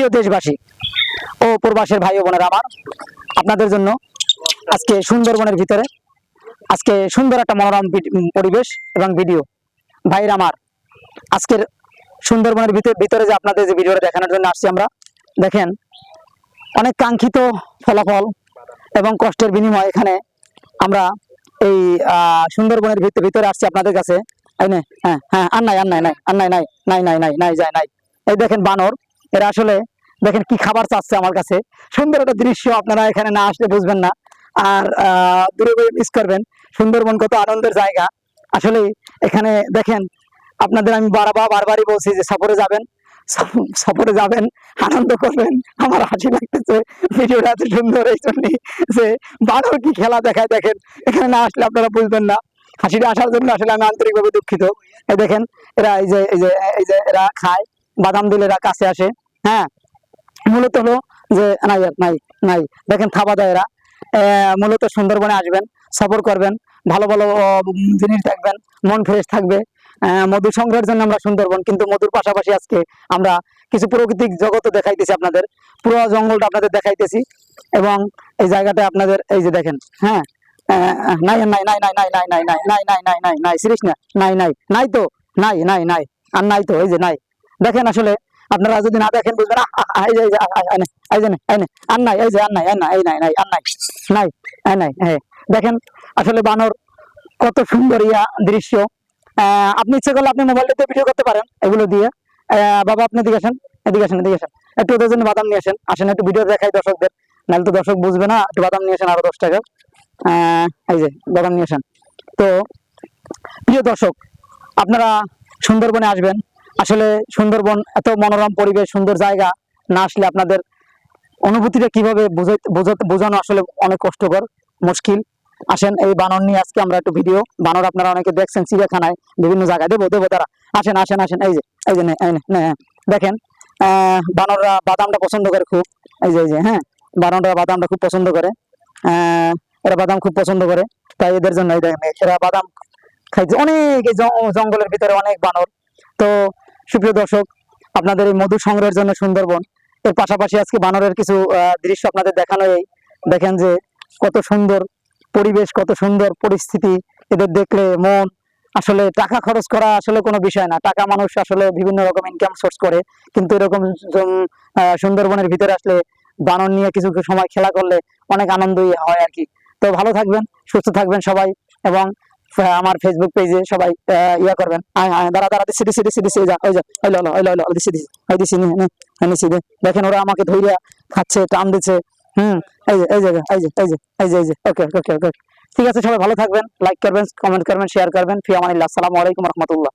প্রিয় দেশবাসী ও প্রবাসের ভাই ও বোনেরা আমার, আপনাদের জন্য আজকে সুন্দরবনের ভিতরে আজকে সুন্দর একটা মনোরম পরিবেশ এবং ভিডিও। ভাইরা আমার, আজকের সুন্দরবনের ভিতরে যে আপনাদের যে ভিডিওটা দেখানোর জন্য আসছি আমরা, দেখেন অনেক কাঙ্ক্ষিত ফলাফল এবং কষ্টের বিনিময়ে এখানে আমরা এই সুন্দরবনের ভিতরে আসছি আপনাদের কাছে। হ্যাঁ হ্যাঁ, আর নাই আর নাই নাই আর নাই নাই নাই নাই নাই নাই যায় নাই। এই দেখেন বানর, এরা আসলে দেখেন কি খাবার চাচ্ছে আমার কাছে। সুন্দর একটা দৃশ্য, আপনারা এখানে না আসলে বুঝবেন না, আর দূরে মিস করবেন। সুন্দরবন কত আনন্দের জায়গা আসলে। এখানে দেখেন, আপনাদের আমি বারবারই বলছি যে সফরে যাবেন, আনন্দ করবেন। আমার হাসি লাগতেছে ভিডিওটা এত সুন্দর এই জন্যই যে বানর কি খেলা দেখায়, দেখেন এখানে না আসলে আপনারা বুঝবেন না। হাসিটা আসার জন্য আসলে আমি আন্তরিকভাবে দুঃখিত। এই দেখেন এরা এই যে এরা খায়, বাদাম দিলে এরা কাছে আসে। হ্যাঁ, মূলত হলো যে নাই নাই নাই, দেখেন থাবা দেয় এরা। মূলত সুন্দরবনে আসবেন, সফর করবেন, ভালো ভালো জিনিস দেখবেন, মন ফ্রেশ থাকবে। মধু সংগ্রহের জন্য আমরা সুন্দরবন, কিন্তু মধুর পাশাপাশি আজকে আমরা কিছু প্রাকৃতিক জগৎও দেখাইতেছি আপনাদের, পুরো জঙ্গলটা আপনাদের দেখাইতেছি। এবং এই জায়গাটা আপনাদের এই যে দেখেন, হ্যাঁ নাই নাই নাই নাই নাই নাই নাই নাই নাই নাই নাই নাই নাই সিরিজ না, নাই নাই নাই তো নাই নাই নাই আর নাই তো, এই যে নাই। দেখেন আসলে আপনারা যদি না দেখেন বুঝবেন না। এই যে এই যে আর নাই, এই যে আর নাই আর নাই, এই নাই নাই আর নাই নাই এই নাই। হ্যাঁ দেখেন আসলে বানর কত সুন্দর দৃশ্য। আপনি ইচ্ছে করলে আপনি মোবাইলটাতে ভিডিও করতে পারেন এগুলো দিয়ে। বাবা আপনি এদিকে আসেন, এদিকে আসেন, এদিকে আসেন, একটু ওদের জন্য বাদাম নিয়ে আসেন। আসেন একটু ভিডিও দেখাই দর্শকদের, নাহলে তো দর্শক বুঝবে না। একটু বাদাম নিয়ে আসেন, আরো 10 টাকা। এই যে বাদাম নিয়ে আসেন। তো প্রিয় দর্শক, আপনারা সুন্দরবনে আসবেন। আসলে সুন্দরবন এত মনোরম পরিবেশ, সুন্দর জায়গা, না আসলে আপনাদের অনুভূতিটা কিভাবে বোঝানো আসলে অনেক কষ্টকর, মুশকিল। আসেন, এই বানর নিয়ে আজকে আমরা একটু ভিডিও। বানর আপনারা অনেকে দেখছেন চিড়িয়াখানায়, বিভিন্ন জায়গায়। দেবো তারা। আসেন আসেন আসেন, এই যে দেখেন বানররা বাদামটা পছন্দ করে খুব। এই যে হ্যাঁ, বানররা বাদামটা খুব পছন্দ করে। এরা বাদাম খুব পছন্দ করে, তাই এদের জন্য এই দেখেন এরা বাদাম খাইছে। অনেক এই জঙ্গলের ভিতরে অনেক বানর। তো সুপ্রিয় দর্শক, আপনাদের এই মধু সংগ্রহের জন্য সুন্দরবন, এর পাশাপাশি আজকে বানরের কিছু দৃশ্য আপনাদের দেখানো। এই দেখেন যে কত সুন্দর পরিবেশ, কত সুন্দর পরিস্থিতি। এদের দেখলে মন, আসলে টাকা খরচ করা আসলে কোনো বিষয় না। টাকা মানুষ আসলে বিভিন্ন রকম ইনকাম সোর্স করে, কিন্তু এরকম সুন্দরবনের ভিতরে আসলে বানর নিয়ে কিছু সময় খেলা করলে অনেক আনন্দই হয় আর কি। তো ভালো থাকবেন, সুস্থ থাকবেন সবাই। এবং আমার ফেসবুক পেজে সবাই ইয়া করবেন। দাঁড়া দেখেন ওরা আমাকে ধৈর্য খাচ্ছে, টান দিচ্ছে। এই যে ওকে ওকে ওকে। ঠিক আছে, সবাই ভালো থাকবেন, লাইক করবেন, কমেন্ট করবেন, শেয়ার করবেন। ফি আমানিল্লাহ। আসসালামু আলাইকুম রহমতুল্লাহ।